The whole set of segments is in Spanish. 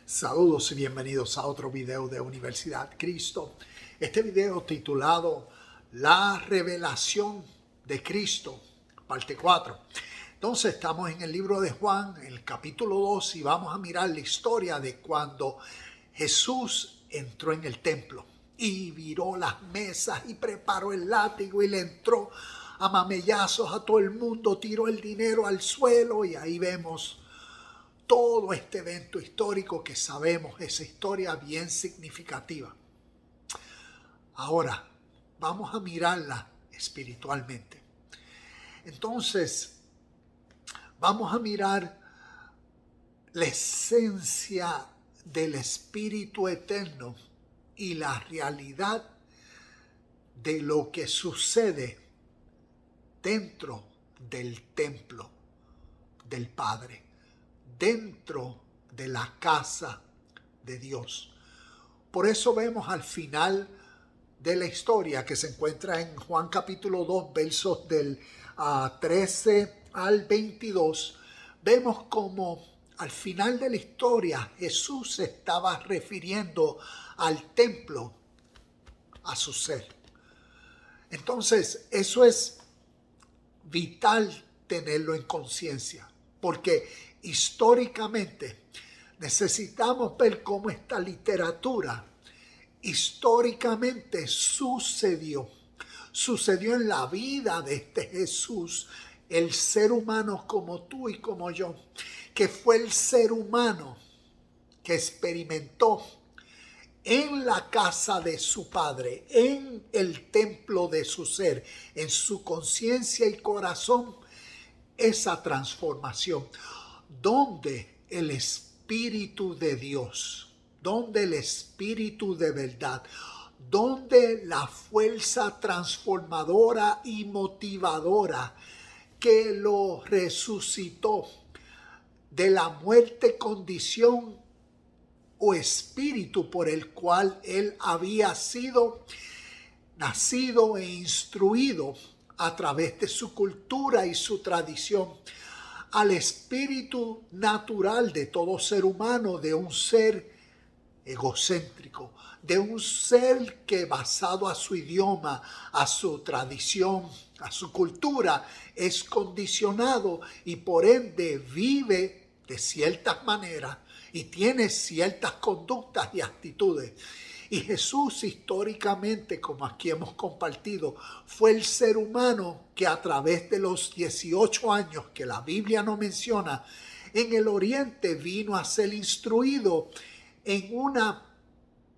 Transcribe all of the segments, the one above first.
Saludos y bienvenidos a otro video de Universidad Cristo. Este video titulado La revelación de Cristo, parte 4. Entonces estamos en el libro de Juan, en el capítulo 2, y vamos a mirar la historia de cuando Jesús entró en el templo y viró las mesas y preparó el látigo y le entró a mamellazos a todo el mundo, tiró el dinero al suelo y ahí vemos todo este evento histórico que sabemos, esa historia bien significativa. Ahora, vamos a mirarla espiritualmente. Entonces, vamos a mirar la esencia del Espíritu Eterno y la realidad de lo que sucede dentro del templo del Padre, dentro de la casa de Dios. Por eso vemos al final de la historia que se encuentra en Juan capítulo 2, versos del 13 al 22, vemos como al final de la historia Jesús se estaba refiriendo al templo, a su ser. Entonces, eso es vital tenerlo en conciencia, porque históricamente necesitamos ver cómo esta literatura históricamente sucedió en la vida de este Jesús, el ser humano como tú y como yo, que fue el ser humano que experimentó en la casa de su Padre, en el templo de su ser, en su conciencia y corazón, esa transformación, donde el Espíritu de Dios, donde el Espíritu de verdad, donde la fuerza transformadora y motivadora que lo resucitó de la muerte, condición o espíritu por el cual él había sido nacido e instruido a través de su cultura y su tradición, al espíritu natural de todo ser humano, de un ser egocéntrico, de un ser que basado a su idioma, a su tradición, a su cultura, es condicionado y por ende vive de ciertas maneras y tiene ciertas conductas y actitudes. Y Jesús históricamente, como aquí hemos compartido, fue el ser humano que a través de los 18 años que la Biblia no menciona, en el Oriente vino a ser instruido en una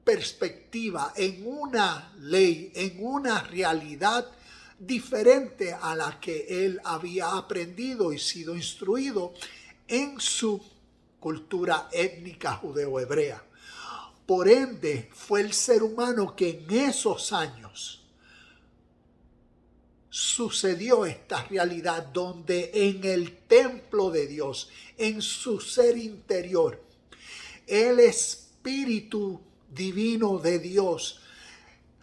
perspectiva, en una ley, en una realidad diferente a la que él había aprendido y sido instruido en su cultura étnica judeo-hebrea. Por ende, fue el ser humano que en esos años sucedió esta realidad donde en el templo de Dios, en su ser interior, el Espíritu divino de Dios,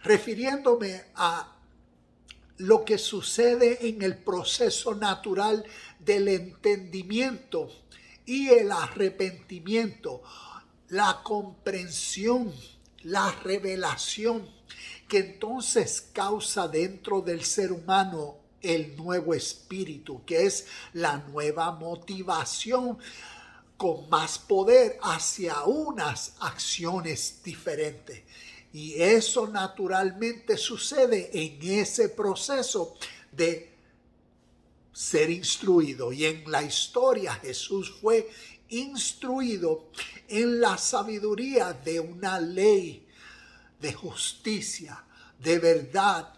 refiriéndome a lo que sucede en el proceso natural del entendimiento y el arrepentimiento, la comprensión, la revelación que entonces causa dentro del ser humano el nuevo espíritu, que es la nueva motivación con más poder hacia unas acciones diferentes. Y eso naturalmente sucede en ese proceso de ser instruido. Y en la historia Jesús fue instruido en la sabiduría de una ley de justicia, de verdad,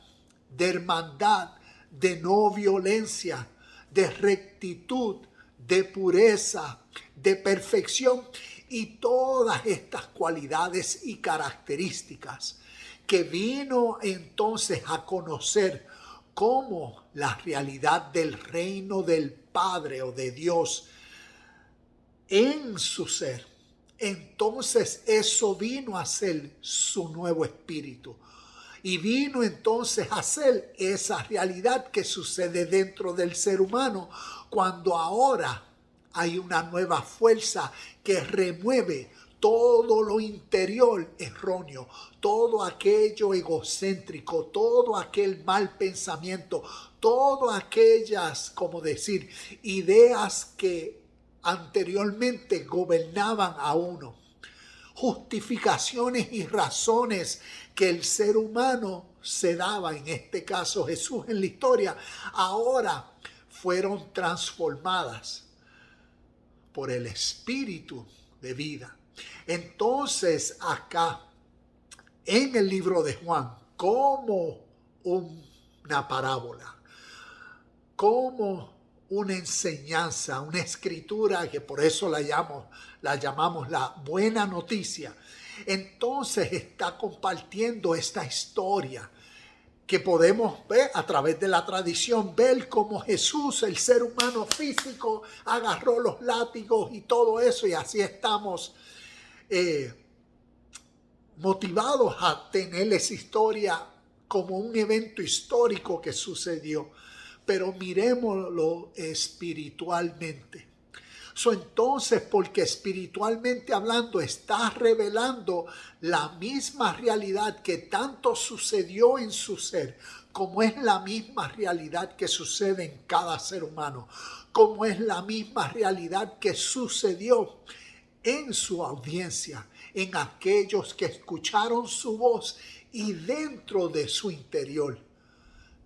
de hermandad, de no violencia, de rectitud, de pureza, de perfección y todas estas cualidades y características que vino entonces a conocer como la realidad del reino del Padre o de Dios en su ser. Entonces eso vino a ser su nuevo espíritu. Y vino entonces a ser esa realidad que sucede dentro del ser humano cuando ahora hay una nueva fuerza que remueve todo lo interior erróneo, todo aquello egocéntrico, todo aquel mal pensamiento, todas aquellas, como decir, ideas que anteriormente gobernaban a uno, justificaciones y razones que el ser humano se daba, en este caso Jesús en la historia, ahora fueron transformadas por el Espíritu de vida. Entonces acá en el libro de Juan, como una parábola, como una enseñanza, una escritura, que por eso la llamamos la buena noticia, entonces está compartiendo esta historia que podemos ver a través de la tradición, ver cómo Jesús, el ser humano físico, agarró los látigos y todo eso, y así estamos motivados a tener esa historia como un evento histórico que sucedió, pero miremoslo espiritualmente. Entonces, porque espiritualmente hablando está revelando la misma realidad que tanto sucedió en su ser, como es la misma realidad que sucede en cada ser humano, como es la misma realidad que sucedió en su audiencia, en aquellos que escucharon su voz y dentro de su interior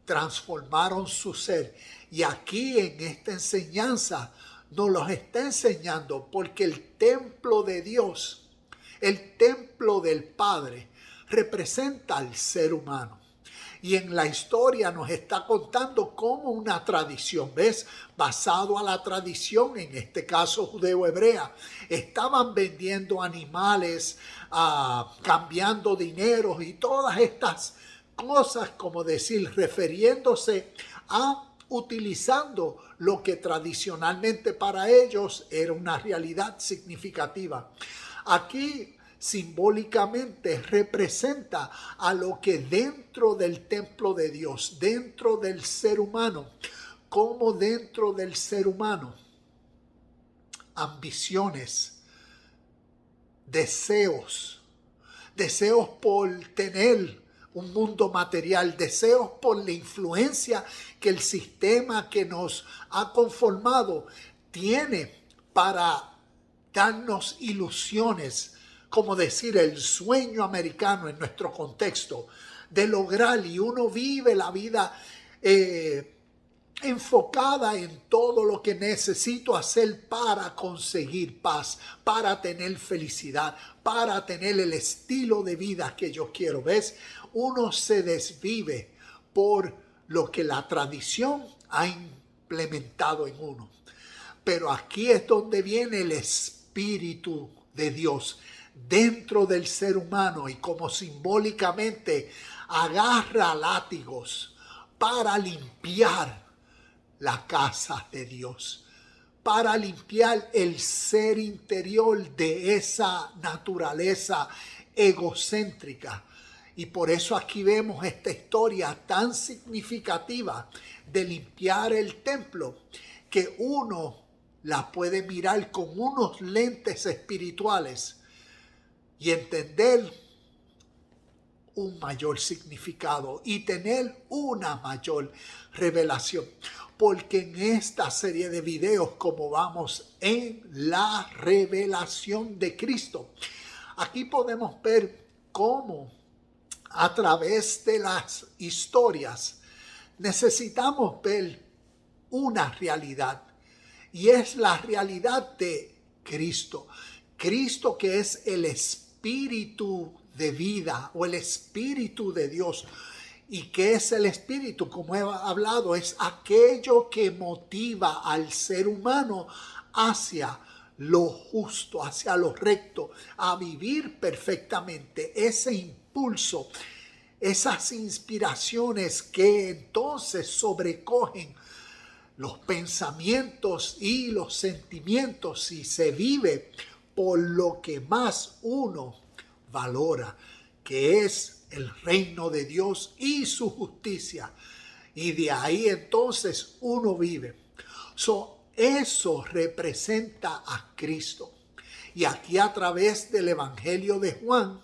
transformaron su ser. Y aquí en esta enseñanza nos los está enseñando, porque el templo de Dios, el templo del Padre, representa al ser humano. Y en la historia nos está contando cómo una tradición, ¿ves? Basado a la tradición, en este caso judeo-hebrea, estaban vendiendo animales, cambiando dinero y todas estas cosas, como decir, refiriéndose a utilizando lo que tradicionalmente para ellos era una realidad significativa. Aquí simbólicamente representa a lo que dentro del templo de Dios, dentro del ser humano, como dentro del ser humano, ambiciones, deseos por tener un mundo material, deseos por la influencia que el sistema que nos ha conformado tiene para darnos ilusiones, como decir el sueño americano en nuestro contexto, de lograr, y uno vive la vida enfocada en todo lo que necesito hacer para conseguir paz, para tener felicidad, para tener el estilo de vida que yo quiero. ¿Ves? Uno se desvive por lo que la tradición ha implementado en uno. Pero aquí es donde viene el Espíritu de Dios dentro del ser humano, y como simbólicamente agarra látigos para limpiar la casa de Dios, para limpiar el ser interior de esa naturaleza egocéntrica. Y por eso aquí vemos esta historia tan significativa de limpiar el templo, que uno la puede mirar con unos lentes espirituales y entender un mayor significado y tener una mayor revelación. Porque en esta serie de videos, como vamos en la revelación de Cristo, aquí podemos ver cómo a través de las historias necesitamos ver una realidad, y es la realidad de Cristo. Cristo, que es el Espíritu de vida o el Espíritu de Dios. ¿Y qué es el Espíritu? Como he hablado, es aquello que motiva al ser humano hacia lo justo, hacia lo recto, a vivir perfectamente. Ese impulso, esas inspiraciones que entonces sobrecogen los pensamientos y los sentimientos, y se vive por lo que más uno valora, que es el reino de Dios y su justicia. Y de ahí entonces uno vive. Eso representa a Cristo. Y aquí a través del Evangelio de Juan,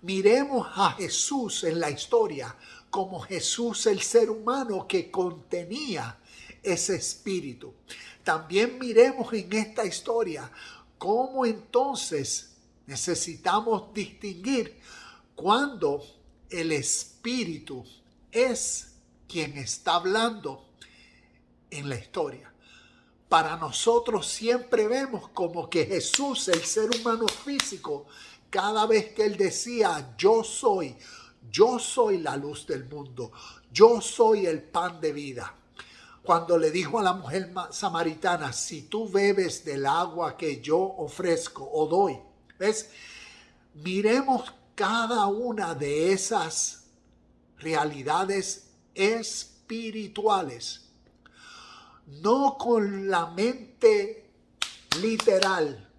miremos a Jesús en la historia como Jesús, el ser humano que contenía ese espíritu. También miremos en esta historia cómo entonces necesitamos distinguir cuando el espíritu es quien está hablando en la historia. Para nosotros siempre vemos como que Jesús, el ser humano físico, cada vez que él decía, yo soy la luz del mundo, yo soy el pan de vida. Cuando le dijo a la mujer samaritana, si tú bebes del agua que yo ofrezco o doy, ¿ves? Miremos cada una de esas realidades espirituales, no con la mente literal,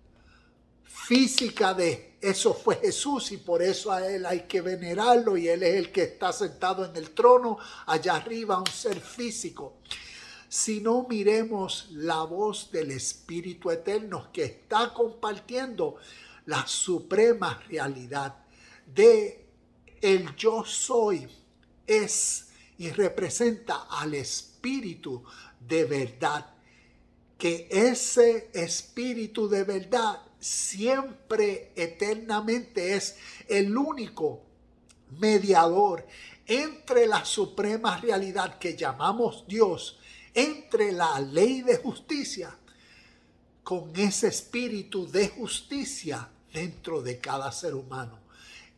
física de eso fue Jesús y por eso a él hay que venerarlo y él es el que está sentado en el trono allá arriba, un ser físico. Si no, miremos la voz del Espíritu Eterno que está compartiendo la suprema realidad de el yo soy, es y representa al Espíritu de verdad, que ese Espíritu de verdad siempre eternamente es el único mediador entre la suprema realidad que llamamos Dios, entre la ley de justicia, con ese espíritu de justicia dentro de cada ser humano.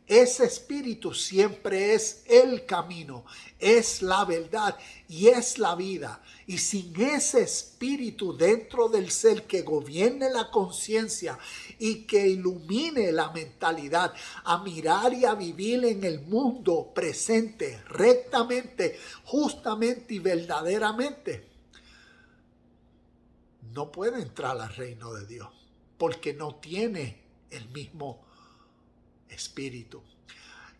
Ese espíritu siempre es el camino, es la verdad y es la vida. Y sin ese espíritu dentro del ser que gobierne la conciencia y que ilumine la mentalidad a mirar y a vivir en el mundo presente rectamente, justamente y verdaderamente, no puede entrar al reino de Dios porque no tiene el mismo espíritu.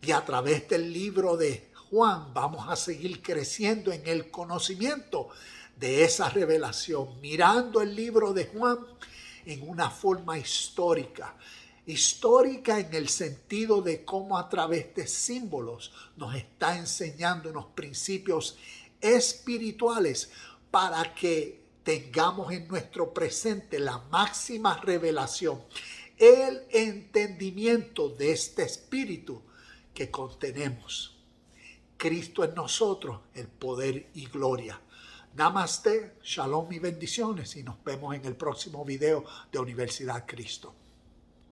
Y a través del libro de Juan vamos a seguir creciendo en el conocimiento de esa revelación, mirando el libro de Juan en una forma histórica en el sentido de cómo a través de símbolos nos está enseñando unos principios espirituales para que tengamos en nuestro presente la máxima revelación, el entendimiento de este espíritu que contenemos. Cristo en nosotros, el poder y gloria. Namaste, shalom y bendiciones y nos vemos en el próximo video de Universidad Cristo.